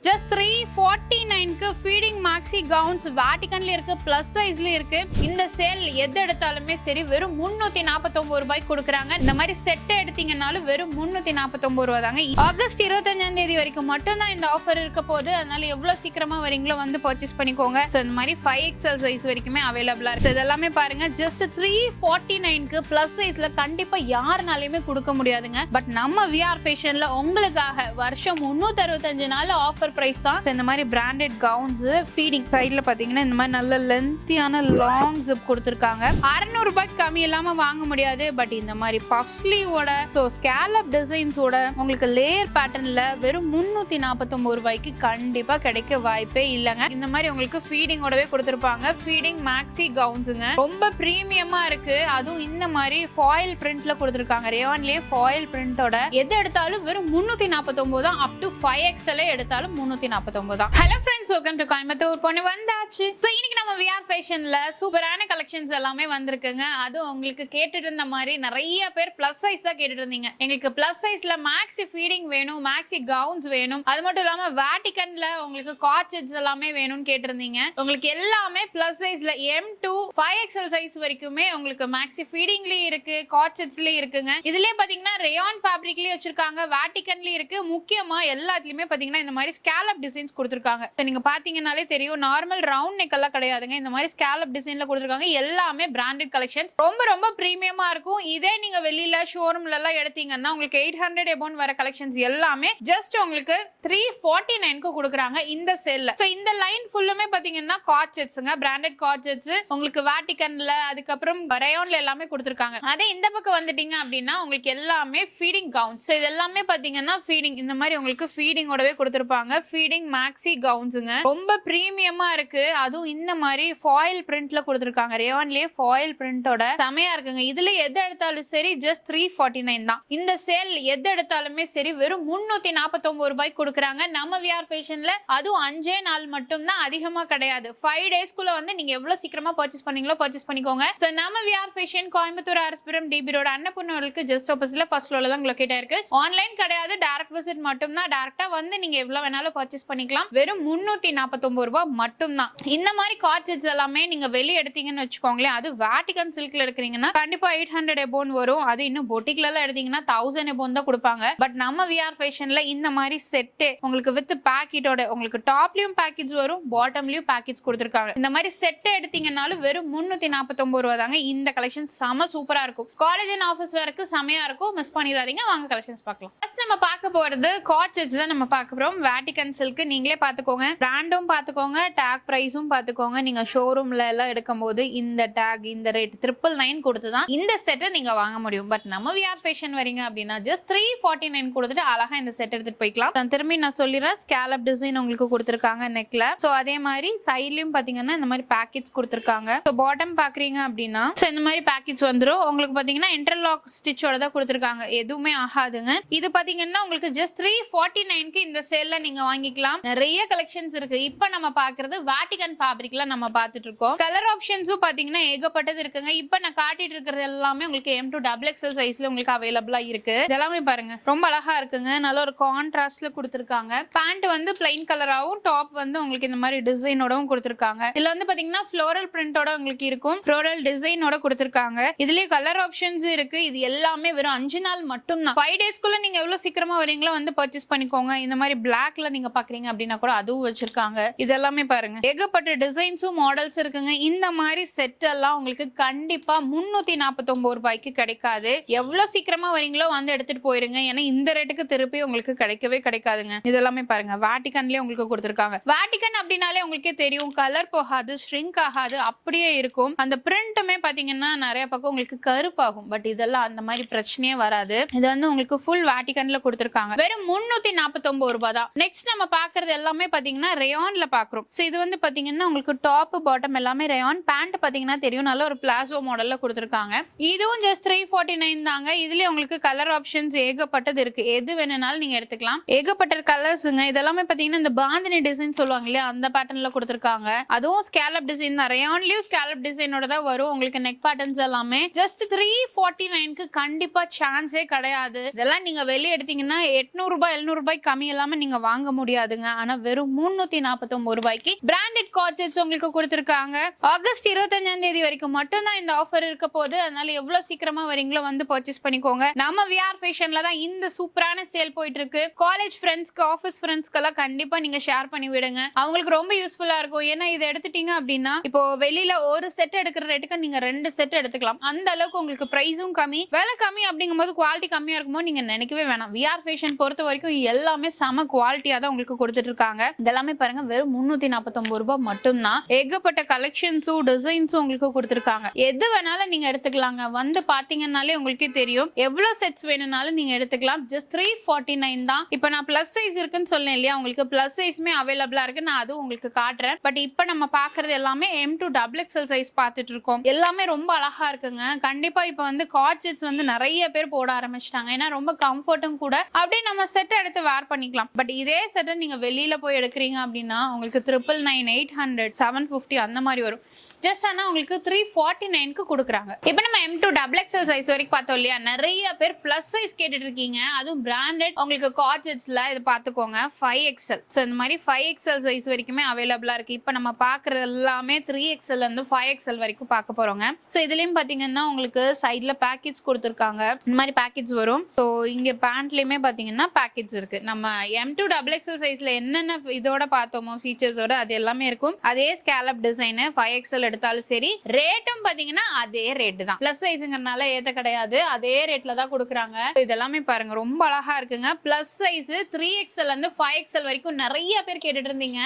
Just 349க்கு feeding maxi gowns வாட்டிகன்ல இருக்கு, plus சைஸ்ல இருக்கு. இந்த சேல் எது எடுத்தாலுமே சரி வெறும் 349 ரூபாய்க்கு கொடுக்குறாங்க. இந்த மாதிரி செட் எடுத்தீங்கன்னாலும் வெறும் 349 ரூபா தாங்க. ஆகஸ்ட் 25ஆம் தேதி வரைக்கும் மட்டும் தான் இந்த ஆஃபர் இருக்க போகுது. அதனால எவ்வளவு சீக்கிரமா வரீங்களோ வந்து பர்ச்சேஸ் பண்ணிக்கோங்க. சோ இந்த மாதிரி 5XL சைஸ் வரைக்குமே அவைலபிளா இருக்கு. இதெல்லாமே பாருங்க ஜஸ்ட் 349க்கு பிளஸ் சைஸ்ல கண்டிப்பா யாருனாலையுமே கொடுக்க முடியாதுங்க. பட் நம்ம விஆர் ஃபேஷன்ல உங்களுக்காக வருஷம் 365 நாள் ஆஃபர் பிரைஸ் தான். இந்த மாதிரி பிராண்டட் கவுன்ஸ் ஃபீடிங் சைடுல பாத்தீங்கன்னா இந்த மாதிரி நல்ல லென்த்தியான லாங் ஜிப் கொடுத்திருக்காங்க. 600 ரூபாய்க்கு கம்மி இல்லாம வாங்க முடியாது. பட் இந்த மாதிரி பஃப் ஸ்லீவோட ஸ்கேலப் டிசைன்ஸோட உங்களுக்கு லேயர் பேட்டர்ன்ல வெறும் 349 ரூபாய்க்கு கண்டிப்பா கிடைக்க வாய்ப்பே இல்லைங்க. இந்த மாதிரி உங்களுக்கு ஃபீடிங்கோடவே கொடுத்திருப்பாங்க. ஃபீடிங் மேக்ஸி கவுன்ஸுங்க ரொம்ப பிரீமியமா இருக்கு. அதுவும் இந்த மாதிரி ஃபாயில் பிரிண்ட்ல கொடுத்திருக்காங்க. ரேவான்லயே ஃபாயில் பிரிண்டோட எது எடுத்தாலும் வெறும் 349 தான். அப் டு 5XL எடுத்தாலும் 349 தான். Hello friends, welcome to Coimbatore பொண்ணு வந்தாச்சு. சோ இன்னைக்கு நம்ம விஆர் ஃபேஷன்ல சூப்பரான கலெக்ஷன்ஸ் எல்லாமே வந்திருக்குங்க. அது உங்களுக்கு கேட்டுட்டு இருந்த மாதிரி நிறைய பேர் பிளஸ் சைஸ் தான் கேட்டுட்டு இருந்தீங்க. எங்களுக்கு பிளஸ் சைஸ்ல மேக்ஸி ஃபீடிங் வேணும், மேக்ஸி கவுன்ஸ் வேணும், அது மட்டும் இல்லாம வாட்டிகன்ல உங்களுக்கு காட்செட்ஸ் எல்லாமே வேணும்னு கேட்டிருந்தீங்க. உங்களுக்கு எல்லாமே பிளஸ் சைஸ்ல M to 5XL சைஸ் வரைக்குமே உங்களுக்கு மேக்ஸி ஃபீடிங்லயும் இருக்கு, காட்செட்ஸ்லயும் இருக்குங்க. இதுலயே பாத்தீங்கன்னா ரேயான் ஃபேப்ரிக்லயும் வச்சிருக்காங்க, வாட்டிகன்லயும் இருக்கு. முக்கியமா எல்லாத்துலயுமே பாத்தீங்கன்னா இந்த மாதிரி ஸ்கேலப் டிசைன்ஸ் கொடுத்திருக்காங்க. நீங்க பாத்தீங்கன்னாலே தெரியும், நார்மல் ரவுண்ட் நெக் எல்லாம் கிடையாதுங்க. இந்த மாதிரி ஸ்கேலப் டிசைன்ல கொடுத்திருக்காங்க. எல்லாமே பிராண்டட் கலெக்ஷன்ஸ், ரொம்ப ரொம்ப பிரீமியமா இருக்கும். இதே நீங்க வெளியில ஷோரூம்ல எல்லாம் எடுத்தீங்கன்னா உங்களுக்கு 800 எபோன் வர கலெக்ஷன்ஸ் எல்லாமே ஜஸ்ட் உங்களுக்கு 349க்கு கொடுக்குறாங்க இந்த சேல்ல. சோ இந்த லைன் ஃபுல்லுமே பாத்தீங்கன்னா காட்செட்ஸ்ங்க, பிராண்டட் காட்செட்ஸ் உங்களுக்கு வாட்டிகன்ல, அதுக்கப்புறம் ரேயான்ல எல்லாமே கொடுத்திருக்காங்க. அதே இந்த பக்கம் வந்துட்டீங்க அப்படின்னா உங்களுக்கு எல்லாமே ஃபீடிங் கவுன்ஸ். இது எல்லாமே பாத்தீங்கன்னா ஃபீடிங் இந்த மாதிரி உங்களுக்கு ஃபீடிங்கோடவே கொடுத்திருப்பாங்க. ஃபீடிங் மேக்ஸி கவுன்ஸுங்க ரொம்ப பிரீமியமா இருக்கு. அதுவும் இந்த மாதிரி ஃபாயில் பிரிண்ட்ல கொடுத்திருக்காங்க. ரேயான்லயே ஃபாயில் பிரிண்டோட செமையா இருக்குங்க. இதுல எது எடுத்தாலும் சரி ஜஸ்ட் 349 தான். இந்த சேல் எது எடுத்தாலுமே சரி வெறும் 349 ரூபாய்க்கு கொடுக்குறாங்க நம்ம விஆர் ஃபேஷன்ல. அதுவும் 5 நாள் மட்டும் தான், அதிகமா கிடையாது. 5 டேஸ்க்குள்ள வந்து நீங்க எவ்வளவு சீக்கிரமா பர்ச்சேஸ் பண்ணீங்களோ பர்ச்சேஸ் பண்ணிக்கோங்க. சோ நம்ம VR fashion Coimbatore RS Puram DB road அன்னபூர்ணாவுக்கு ஜஸ்ட் ஆப்போசிட்ல ஃபர்ஸ்ட் ஃப்ளோர்ல தான் லொகேட் ஆயிருக்கு. ஆன்லைன் கிடையாது, டைரக்ட் விசிட் மட்டும் தான். டைரக்டா வந்து நீங்க எவ்வளவு வேணாலும் பர்ச்சேஸ் பண்ணிக்கலாம். வெறும் 349 ரூபாய் மட்டும் தான். இந்த மாதிரி காட்செட்ஸ் எல்லாமே நீங்க வெளிய எடுத்தீங்கன்னு வச்சுக்கோங்களேன், அது வாட்டிகன் சில்க்ல எடுக்கிறீங்கன்னா கண்டிப்பா 800 எபோன் வரும். அது இன்னும் பொட்டிக்ல எல்லாம் எடுத்தீங்கன்னா 1000 எபோன் தான் கொடுப்பாங்க. பட் நம்ம விஆர் ஃபேஷன்ல இந்த மாதிரி செட் உங்களுக்கு வித் பாக்கெட்டோட உங்களுக்கு டாப்லயும் பேக்கேஜ் வரும், பாட்டம்லயும் பேக்கேஜ் கொடுத்திருக்காங்க. இந்த மாதிரி செட் எடுத்தீங்கன்னாலும் வெறும் 349 ரூபாய் தாங்க. இந்த கலெக்ஷன் செம சூப்பரா இருக்கும். காலேஜ் அண்ட் ஆபீஸ் வேர்க்கு செமையா இருக்கும். மிஸ் பண்ணிடாதீங்க. வாங்க கலெக்ஷன்ஸ் பார்க்கலாம். ஃபர்ஸ்ட் நம்ம பார்க்க போறது காட்செட்ஸ் தான் நம்ம பார்க்க போறோம். வாட்டிகன் சில்க் நீங்களே பாத்துக்கோங்க, பிராண்டும் பாத்துக்கோங்க, டாக் பிரைஸும் பாத்துக்கோங்க. நீங்க ஷோரூம்ல எல்லாம் எடுக்கும்போது இந்த டாக் இந்த ரேட் 999 கொடுத்து தான் இந்த செட்டை நீங்க வாங்க முடியும். பட் நம்ம விஆர் ஃபேஷன் வரீங்க அப்படின்னா ஜஸ்ட் 349 கொடுத்துட்டு அழகா இந்த செட் எடுத்துட்டு போய்க்கலாம். திரும்பி நான் சொல்லிடுறேன், ஸ்கேலப் டிசைன் உங்களுக்கு கொடுத்திருக்காங்க நெக்ல. சோ அதே மாதிரி சைட்லயும் பாத்தீங்கன்னா இந்த மாதிரி பேக்கேஜ் கொடுத்திருக்காங்க. சோ பாட்டம் பாக்குறீங்க அப்படின்னா சோ இந்த மாதிரி பேக்கேஜ் வந்துரும். உங்களுக்கு பாத்தீங்கன்னா இன்டர்லாக் ஸ்டிச்சோட தான் கொடுத்திருக்காங்க, எதுவுமே ஆகாதுங்க. இது பாத்தீங்கன்னா உங்களுக்கு ஜஸ்ட் 349க்கு இந்த சேல்ல நீங்க வாங்கிக்கலாம். நிறைய கலெக்ஷன்ஸ் இருக்கு. இப்ப நம்ம பாக்குறது வாட்டிகன் ஃபேப்ரிக்ல நம்ம பாத்துட்டு இருக்கோம். கலர் ஆப்ஷன்ஸும் பாத்தீங்கன்னா ஏகப்பட்டது இருக்குங்க. இப்ப நான் காட்டிட்டு இருக்கிறது எல்லாமே உங்களுக்கு M to XXL சைஸ்ல உங்களுக்கு அவைலபிளா இருக்கு. இதெல்லாமே பாருங்க ரொம்ப அழகா இருக்குங்க. நல்ல ஒரு கான்ட்ராஸ்ட்ல கொடுத்திருக்காங்க. பேண்ட் வந்து பிளைன் கலராவும், டாப் வந்து உங்களுக்கு இந்த மாதிரி டிசைனோடவும் கொடுத்திருக்காங்க. இதுல வந்து பாத்தீங்கன்னா ஃப்ளோரல் பிரிண்டோட உங்களுக்கு இருக்கும், ஃப்ளோரல் டிசைனோட கொடுத்திருக்காங்க. இதுலயே கலர் ஆப்ஷன்ஸ் இருக்கு. இது எல்லாமே வெறும் 5 நாள் மட்டும் தான். 5 டேஸ்க்குள்ள நீங்க எவ்வளவு சீக்கிரமா வரீங்களோ வந்து பர்ச்சேஸ் பண்ணிக்கோங்க. இந்த மாதிரி பிளாக்ல நீங்க பாக்குறீங்க அப்படின்னா கூட அதுவும் வச்சிருக்காங்க. இது எல்லாமே பாருங்க ஏகப்பட்ட டிசைன்ஸும் மாடல்ஸ் இருக்குங்க. இந்த மாதிரி செட் எல்லாம் உங்களுக்கு கண்டிப்பா 349 ரூபாய்க்கு கிடைக்காது. எவ்வளவு சீக்கிரமா வரீங்களோ வந்து எடுத்துட்டு போயிருங்க. ஏன்னா இந்த ரேட்டுக்கு திருப்பி உங்களுக்கு கிடைக்கவே கிடைக்காதுங்க. இதெல்லாமே பாருங்க வாட்டிகன்லயே உங்களுக்கு கொடுத்திருக்காங்க. வாட்டிகன் அப்படின்னாலே உங்களுக்கே தெரியும், கலர் போகாது, ஷ்ரிங்க் ஆகாது, அப்படியே இருக்கும். அந்த பிரிண்ட்டுமே பாத்தீங்கன்னா நிறைய பக்கம் உங்களுக்கு கருப்பாகும். பட் இதெல்லாம் அந்த மாதிரி பிரச்சனையே வராது. இது வந்து உங்களுக்கு ஃபுல் வாட்டிகன்ல கொடுத்திருக்காங்க. வெறும் 349 ரூபாய் தான். நெக்ஸ்ட் நம்ம பாக்குறது எல்லாமே பாத்தீங்கன்னா ரேயான்ல பாக்குறோம். சோ இது வந்து பாத்தீங்கன்னா உங்களுக்கு டாப் பாட்டம் எல்லாமே ரயான். பேண்ட் பாத்தீங்கன்னா தெரியும், நல்ல ஒரு பிளாசோ மாடல்ல கொடுத்துருக்காங்க. இதுவும் ஜஸ்ட் 349 தாங்க. இதுலயே உங்களுக்கு கலர் ஆப்ஷன்ஸ் ஏகப்பட்டது இருக்கு. எது வேணும்னாலும் நீங்க எடுத்துக்கலாம். ஏகப்பட்ட கலர்ஸுங்க. இதெல்லாமே பாத்தீங்கன்னா இந்த பாந்தினி டிசைன் சொல்லுவாங்க இல்லையா, அந்த பேட்டர்ன்ல கொடுத்துருக்காங்க. அதுவும் ஸ்கேலப் டிசைன் தான். ரயான்லயும் ஸ்கேலப் டிசைனோட தான் வரும். உங்களுக்கு நெக் பேட்டர்ன்ஸ் எல்லாமே ஜஸ்ட் 349க்கு கண்டிப்பா சான்ஸே கிடையாது. இதெல்லாம் நீங்க வெளியே எடுத்தீங்கன்னா 800 ரூபாய் 700 ரூபாய் கம்மி இல்லாம நீங்க வாங்க முடியாதுங்க. ஆனா வெறும் 349 ரூபாய்க்கு பிராண்டட் காட்செட்ஸ் உங்களுக்கு கொடுத்திருக்காங்க. ஆகஸ்ட் 25ஆம் தேதி வரைக்கும் மட்டும் தான் இந்த ஆஃபர் இருக்க போகுது. அதனால எவ்வளவு சீக்கிரமா வரீங்களோ வந்து பர்ச்சேஸ் பண்ணிக்கோங்க. நம்ம விஆர் ஃபேஷன்ல தான் இந்த சூப்பரான சேல் போயிட்டு இருக்கு. காலேஜ் ஃப்ரெண்ட்ஸ்க்கு, ஆஃபீஸ் ஃப்ரெண்ட்ஸ்க்கெல்லாம் கண்டிப்பா நீங்க ஷேர் பண்ணி விடுங்க. அவங்களுக்கு ரொம்ப யூஸ்ஃபுல்லா இருக்கும். ஏன்னா இதை எடுத்துட்டீங்க அப்படின்னா இப்போ வெளியில ஒரு செட் எடுக்கிற ரேட்டுக்கு நீங்க 2 செட் எடுத்துக்கலாம். அந்த அளவுக்கு உங்களுக்கு பிரைஸும் கம்மி, விலை கம்மி. அப்படிங்கும்போது குவாலிட்டி கம்மியா இருக்கும்போது நீங்க நினைக்கவே வேணாம். விஆர் ஃபேஷன் பொறுத்த வரைக்கும் எல்லாமே செம குவாலிட்டியா தான் உங்களுக்கு கொடுத்துட்டு இருக்காங்க. இதெல்லாமே பாருங்க வெறும் 349 ரூபாய் மட்டும்தான். ஏகப்பட்ட கலெக்ஷன்ஸும் டிசைன்ஸும் உங்களுக்கு கொடுத்துருக்காங்க. எது வேணாலும் நீங்க எடுத்துக்கலாங்க. வந்து பாத்தீங்கன்னாலே உங்களுக்கே தெரியும் எவ்வளவு செட்ஸ் வேணும்னாலும் நீங்க எடுத்துக்கலாம். ஜஸ்ட் 349 தான். இப்போ நான் பிளஸ் சைஸ் இருக்குன்னு சொன்னேன் இல்லையா, உங்களுக்கு பிளஸ் சைஸ்மே அவைலபிளா இருக்கு. நான் அதுவும் உங்களுக்கு காட்டுறேன். பட் இப்போ நம்ம பாக்குறது எல்லாமே M2 XXL சைஸ் பார்த்துட்டு இருக்கோம். எல்லாமே ரொம்ப அழகா இருக்குங்க. கண்டிப்பா இப்போ வந்து காட்செட்ஸ் வந்து நிறைய பேர் போட ஆரம்பிச்சிட்டாங்க. ஏன்னா ரொம்ப கம்ஃபர்ட்டும் கூட. அப்படியே நம்ம செட் எடுத்து வேர் பண்ணிக்கலாம். பட் இதே செட்டை நீங்க வெளியில போய் எடுக்கிறீங்க அப்படின்னா உங்களுக்கு 999, 800, 750 அந்த மாதிரி வரும். ஜஸ்ட் ஆனா உங்களுக்கு 349க்கு கொடுக்குறாங்க. இப்போ நம்ம M2 XXL சைஸ் வரைக்கும் பார்த்தோம் இல்லையா, நிறைய பேர் பிளஸ் சைஸ் கேட்டுட்டு இருக்கீங்க. அதுவும் பிராண்டட் உங்களுக்கு காட்செட்ஸ்ல இது பார்த்துக்கோங்க 5XL. ஸோ இந்த மாதிரி 5XL சைஸ் வரைக்குமே அவைலபிளா இருக்கு. இப்போ நம்ம பார்க்கறது எல்லாமே 3XL இருந்து 5XL வரைக்கும் பார்க்க போறோங்க. ஸோ இதுலயும் பாத்தீங்கன்னா உங்களுக்கு சைட்ல பேக்கெட்ஸ் கொடுத்துருக்காங்க. இந்த மாதிரி பேக்கெட்ஸ் வரும். ஸோ இங்க பேண்ட்லயுமே பாத்தீங்கன்னா பேக்கெட்ஸ் இருக்கு. நம்ம M2 XXL சைஸ்ல என்னென்ன இதோட பார்த்தோமோ ஃபீச்சர்ஸோட அது எல்லாமே இருக்கும். அதே ஸ்கேலப் டிசைன் 5XL எடுத்தாலும் சரி. ரேட்டும் பாத்தீங்கன்னா அதே ரேட் தான். பிளஸ் சைஸ்ங்கறனால ஏத்த கிடையாது, அதே ரேட்ல தான் கொடுக்குறாங்க. இதெல்லாமே பாருங்க ரொம்ப அழகா இருக்குங்க. பிளஸ் சைஸ் 3XL இருந்து 5XL வரைக்கும் நிறைய பேர் கேட்டுட்டு இருந்தீங்க.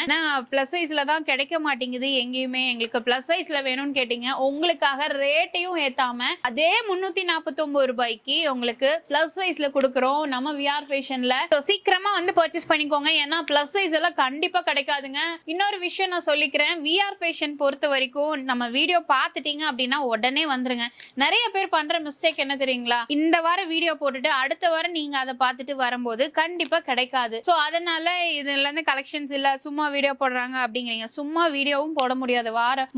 பிளஸ் சைஸ்ல தான் கிடைக்க மாட்டேங்குது எங்கேயுமே, எங்களுக்கு பிளஸ் சைஸ்ல வேணும்னு கேட்டீங்க. உங்களுக்காக ரேட்டையும் ஏத்தாம அதே 349 ரூபாய்க்கு உங்களுக்கு பிளஸ் சைஸ்ல கொடுக்குறோம் நம்ம விஆர் ஃபேஷன்ல. சீக்கிரமா வந்து பர்ச்சேஸ் பண்ணிக்கோங்க. ஏன்னா பிளஸ் சைஸ் எல்லாம் கண்டிப்பா கிடைக்காதுங்க. இன்னொரு விஷயம் நான் சொல்லிக்கிறேன், விஆர் ஃபேஷன் பொறுத்த வரைக்கும் நம்ம வீடியோ பார்த்துட்டீங்க அப்படின்னா உடனே வந்துருங்க. நிறைய பேர் பண்ற மிஸ்டேக் என்ன தெரியுங்களா, இந்த வாரம் வீடியோ போட்டுட்டு அடுத்த வாரம் நீங்க அதை பார்த்துட்டு வரும்போது கண்டிப்பா கிடைக்காது. சோ அதனால இதுல இருந்து கலெக்ஷன்ஸ் இல்ல, சும்மா வீடியோ போடுறாங்க அப்படிங்கிறீங்க. சும்மா வீடியோவும் போட முடியாது.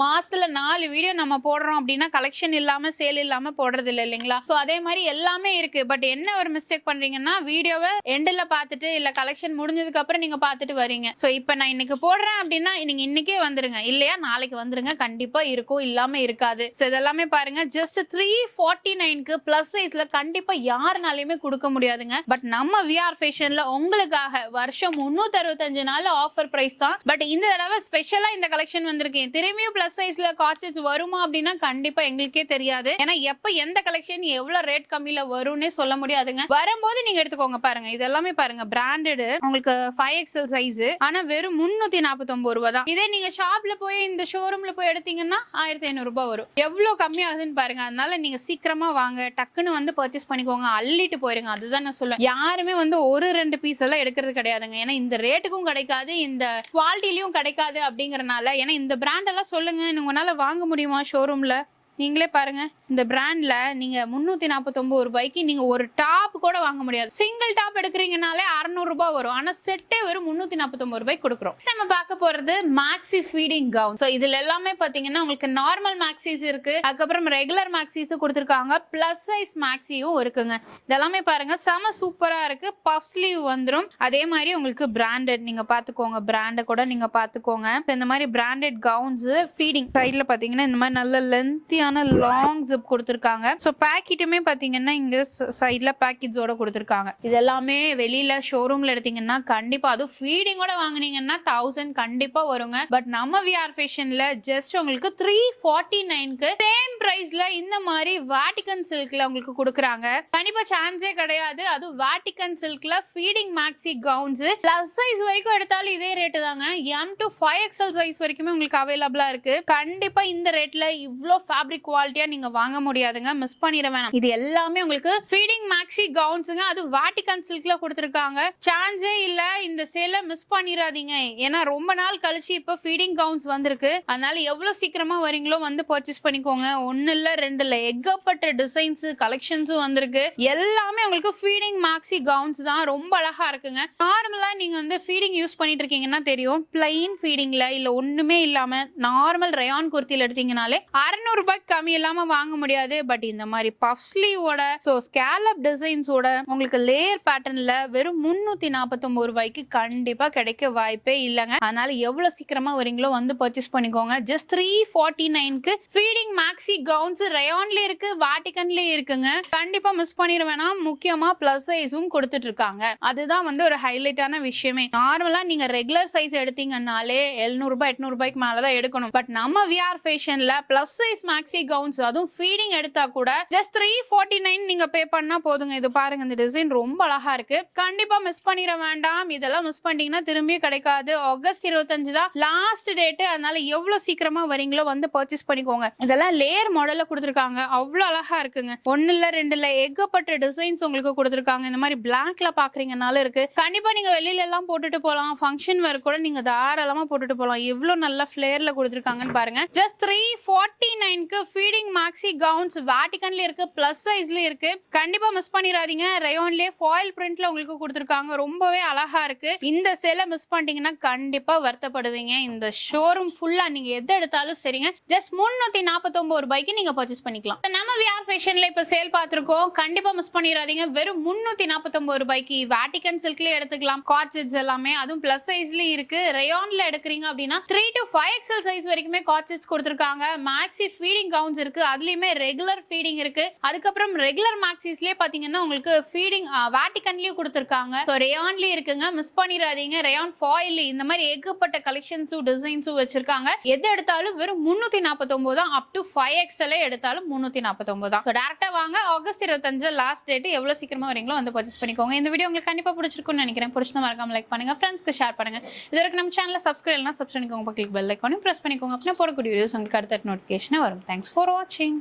மாசத்துல 4 வீடியோ நம்ம போடுறோம் அப்படின்னா கலெக்ஷன் இல்லாம சேல் இல்லாம போடுறது இல்லை இல்லைங்களா. சோ அதே மாதிரி எல்லாமே இருக்கு. பட் என்ன ஒரு மிஸ்டேக் பண்றீங்கன்னா, வீடியோவை எண்டில் பார்த்துட்டு இல்ல கலெக்ஷன் முடிஞ்சதுக்கு அப்புறம் நீங்க பார்த்துட்டு வரீங்க. சோ இப்போ நான் இன்னைக்கு போடுறேன் அப்படின்னா நீங்க இன்னைக்கே வந்துருங்க, இல்லையா நாளைக்கு வந்துருங்க. கண்டிப்பா இருக்கும், இல்லாம இருக்காது. சோ இதெல்லாமே பாருங்க ஜஸ்ட் 349க்கு பிளஸ் சைஸ்ல கண்டிப்பா யாருனாலையுமே கொடுக்க முடியாதுங்க. பட் நம்ம விஆர் ஃபேஷன்ல உங்களுக்காக வருஷம் 365 நாள் ஆஃபர் பிரைஸ் தான். பட் இந்த தடவை ஸ்பெஷலா இந்த கலெக்ஷன் வந்திருக்கேன். திரும்பியும் பிளஸ் சைஸ்ல காட்செட்ஸ் வருமா அப்படின்னா கண்டிப்பா எங்களுக்கே தெரியாது. ஏன்னா எப்ப எந்த கலெக்ஷன் எவ்வளவு ரேட் கம்மியில வரும்னே சொல்ல முடியாதுங்க. வரும்போது நீங்க எடுத்துக்கோங்க. பாருங்க இதெல்லாமே பாருங்க பிராண்டட் உங்களுக்கு 5XL சைஸ். ஆனா வெறும் 349 ரூபாய் தான். இதே நீங்க ஷாப்ல போய் இந்த ஷோரூம்ல போய் எடுத்தீங்கன்னா 1500 ரூபாய் வரும். எவ்வளவு கம்மி ஆகுதுன்னு பாருங்க. அதனால நீங்க சீக்கிரமா வாங்க, டக்குன்னு வந்து பர்ச்சேஸ் பண்ணிக்கோங்க, அள்ளிட்டு போயிருங்க. அதுதான் நான் சொல்லுவேன். யாருமே வந்து ஒரு 2 பீஸ் எல்லாம் எடுக்கிறது கிடையாதுங்க. ஏன்னா இந்த ரேட்டுக்கும் கிடைக்காது, இந்த குவாலிட்டிலையும் கிடைக்காது அப்படிங்கறனால. ஏன்னா இந்த பிராண்ட் எல்லாம் சொல்லுங்க, உங்களால வாங்க முடியுமா ஷோரூம்ல? நீங்களே பாருங்க, இந்த பிராண்ட்ல நீங்க 349 ரூபாய்க்கு நீங்க ஒரு டாப் கூட வாங்க முடியாது. சிங்கிள் டாப் எடுக்கிறீங்கனாலே 600 ரூபாய் வரும். ஆனா செட்டே வெறும் 349 ரூபாய்க்கு கொடுக்குறோம். நம்ம பார்க்க போறது மேக்ஸி ஃபீடிங் கவுன். சோ இதுல எல்லாமே பாத்தீங்கன்னா உங்களுக்கு நார்மல் மேக்ஸிஸ் இருக்கு, அதுக்கப்புறம் ரெகுலர் மேக்ஸிஸ் கொடுத்துருக்காங்க, பிளஸ் சைஸ் மேக்ஸியும் இருக்குங்க. இதெல்லாமே பாருங்க செம சூப்பரா இருக்கு. பஃப் ஸ்லீவ் வந்துடும். அதே மாதிரி உங்களுக்கு பிராண்டட் நீங்க பாத்துக்கோங்க, பிராண்ட கூட நீங்க பாத்துக்கோங்க. இந்த மாதிரி பிராண்டட் கவுன்ஸ் ஃபீடிங் சைட்ல பாத்தீங்கன்னா இந்த மாதிரி நல்ல லென்த்தியான லாங் ஜிப் கொடுத்திருக்காங்க. சோ பாக்கெட்டுமே பாத்தீங்கன்னா இங்க சைடுல பாக்கெட்ஸோட கொடுத்திருக்காங்க. இது எல்லாமே வெளியில ஷோரூம்ல எடுத்தீங்கன்னா கண்டிப்பா அதுவும் ஃபீடிங்கோட வாங்குனீங்கன்னா 1000 கண்டிப்பா வருங்க. பட் நம்ம விஆர் ஃபேஷன்ல ஜஸ்ட் உங்களுக்கு 349க்கு சேம் பிரைஸ்ல இந்த மாதிரி வாட்டிகன் சில்க்ல உங்களுக்கு கொடுக்குறாங்க. கண்டிப்பா சான்ஸே கிடையாது. அதுவும் வாட்டிகன் சில்க்ல feeding maxi gowns plus size வரைக்கும் எடுத்தாலும் இதே ரேட்டு தாங்க. M2 5XL சைஸ் வரைக்குமே உங்களுக்கு அவைலபிளா இருக்கு. கண்டிப்பா இந்த ரேட்ல இவ்ளோ ஃபேப்ரிக் ஃபேப்ரிக் குவாலிட்டியா நீங்க வாங்க முடியாதுங்க, மிஸ் பண்ணிட வேணாம். இது எல்லாமே உங்களுக்கு ஃபீடிங் மேக்ஸி கவுன்ஸுங்க, அது வாட்டிகன் சில்க்ல கொடுத்துருக்காங்க. சான்ஸே இல்ல, இந்த சேலை மிஸ் பண்ணிடாதீங்க. ஏன்னா ரொம்ப நாள் கழிச்சு இப்ப ஃபீடிங் கவுன்ஸ் வந்திருக்கு. அதனால எவ்வளவு சீக்கிரமா வரீங்களோ வந்து பர்ச்சேஸ் பண்ணிக்கோங்க. ஒன்னு இல்ல ரெண்டு இல்ல, ஏகப்பட்ட டிசைன்ஸ் கலெக்ஷன்ஸும் வந்திருக்கு. எல்லாமே உங்களுக்கு ஃபீடிங் மேக்ஸி கவுன்ஸ் தான், ரொம்ப அழகா இருக்குங்க. நார்மலா நீங்க வந்து ஃபீடிங் யூஸ் பண்ணிட்டு இருக்கீங்கன்னா தெரியும், பிளைன் ஃபீடிங்ல இல்ல ஒண்ணுமே இல்லாம நார்மல் ரயான் குர்த்தில எடுத்தீங்கனாலே 600 ரூபாய்க்கு கம்மி இல்லாம வாங்க முடியாது. பட் இந்த மாதிரி பஃப் ஸ்லீவோட ஸ்கேலப் டிசைன்ஸோட உங்களுக்கு லேயர் பேட்டர்ன்ல வெறும் 349 ரூபாய்க்கு கண்டிப்பா கிடைக்க வாய்ப்பே இல்லைங்க. அதனால எவ்வளவு சீக்கிரமா வரீங்களோ வந்து பர்ச்சேஸ் பண்ணிக்கோங்க. ஜஸ்ட் 349க்கு ஃபீடிங் மேக்ஸி கவுன்ஸ் ரயான்ல இருக்கு, வாட்டிகன்ல இருக்குங்க. கண்டிப்பா மிஸ் பண்ணிட வேணாம். முக்கியமா பிளஸ் சைஸும் கொடுத்துட்டு இருக்காங்க. அதுதான் வந்து ஒரு ஹைலைட்டான விஷயமே. நார்மலா நீங்க ரெகுலர் சைஸ் எடுத்தீங்கன்னாலே 700 ரூபாய் 800 ரூபாய்க்கு மேலதான் எடுக்கணும். பட் நம்ம விஆர் ஃபேஷன்ல பிளஸ் சைஸ் மேக்ஸி கவுன்ஸ் அதுவும் ஃபீடிங் எடுத்தா கூட ஜஸ்ட் 349 நீங்க பே பண்ணா போதுங்க. இது பாருங்க, இந்த டிசைன் ரொம்ப அழகா இருக்கு. கண்டிப்பா மிஸ் பண்ணிட வேண்டாம். இதெல்லாம் மிஸ் பண்ணிட்டீங்கன்னா திரும்பி கிடைக்காது. ஆகஸ்ட் 25 தான் லாஸ்ட் டேட். அதனால எவ்வளவு சீக்கிரமா வரீங்களோ வந்து பர்ச்சேஸ் பண்ணிக்கோங்க. இதெல்லாம் லேயர் மாடல்ல கொடுத்துருக்காங்க, அவ்வளவு அழகா இருக்குங்க. ஒன்னு இல்ல ரெண்டு இல்ல, ஏகப்பட்ட டிசைன்ஸ் உங்களுக்கு கொடுத்துருக்காங்க. இந்த மாதிரி பிளாக்ல பாக்குறீங்கனால இருக்கு. கண்டிப்பா நீங்க வெளியில எல்லாம் போட்டுட்டு போலாம், ஃபங்க்ஷன் வேர் கூட நீங்க தாராளமா போட்டுட்டு போலாம். எவ்வளவு நல்ல ஃபிளேர்ல கொடுத்துருக்காங்கன்னு பாருங்க. ஜஸ்ட் 349க்கு ஃபீடிங் மேக்ஸி கவுன்ஸ் வாட்டிகன்ல இருக்கு, பிளஸ் சைஸ்ல இருக்கு. கண்டிப்பா மிஸ் பண்ணிடாதீங்க. ரயோன்லயே ஃபாயில் பிரிண்ட்ல உங்களுக்கு கொடுத்துருக்காங்க, ரொம்பவே அழகா இருக்கு. இந்த சேலை மிஸ் பண்ணிட்டீங்கன்னா கண்டிப்பா வருத்தப்படுவீங்க. இந்த ஷோரூம் ஃபுல்லா நீங்க எது எடுத்தாலும் சரிங்க, ஜஸ்ட் 349 ரூபாய்க்கு நீங்க பர்ச்சேஸ் பண்ணிக்கலாம். நம்ம விஆர் ஃபேஷன்ல இப்ப சேல் பார்த்திருக்கோம், கண்டிப்பா மிஸ் பண்ணிடாதீங்க. வெறும் 349 ரூபாய்க்கு வாட்டிகன் சில்க்ல எடுத்துக்கலாம். காட்செட்ஸ் எல்லாமே அதுவும் பிளஸ் சைஸ்ல இருக்கு. ரயான்ல எடுக்கிறீங்க அப்படின்னா 3 to 5XL சைஸ் வரைக்குமே காட்செட்ஸ் கொடுத்துருக்காங்க. மேக்ஸி ஃபீடிங் கவுன்ஸ் இருக்கு, அதுலயுமே ரெகுலர் ஃபீடிங் இருக்கு. அதுக்கப்புறம் ரெகுலர் மேக்ஸிஸ்லயே பாத்தீங்கன்னா உங்களுக்கு ஃபீடிங் வாட்டிகன்லயும் கொடுத்துருக்காங்க. ரயான்லயும் இருக்குங்க, மிஸ் பண்ணிடாதீங்க. ரயான் ஃபாயில் இந்த மாதிரி ஏகப்பட்ட கலெக்ஷன்ஸும் டிசைன்ஸும் வச்சிருக்காங்க. எது எடுத்தாலும் வெறும் 349 தான். அப் டு 5XL எடுத்தாலும் 349 தான். டைரக்டா வாங்க. August 25 last date. எவ்வளவு சீக்கிரமா வரீங்களோ வந்து பர்ச்சேஸ் பண்ணிக்கோங்க. இந்த வீடியோ உங்களுக்கு கண்டிப்பா பிடிச்சிருக்கும்னு நினைக்கிறேன். பிடிச்சா மறக்காம லைக் பண்ணுங்க, ஃப்ரெண்ட்ஸ்க்கு ஷேர் பண்ணுங்க. இதற்கு நம்ம சேனலை சப்ஸ்கிரைப் பண்ணலாம், சப்ஸ்கிரைப் பண்ணிக்கோங்க, கிளிக் பெல் ஐகானையும் பிரஸ் பண்ணிக்கோங்க. அப்படின்னா போடக்கூடிய வீடியோஸ் உங்களுக்கு அடுத்த நோட்டிஃபிகேஷன் வரும். தேங்க்ஸ் ஃபார் வாட்சிங்.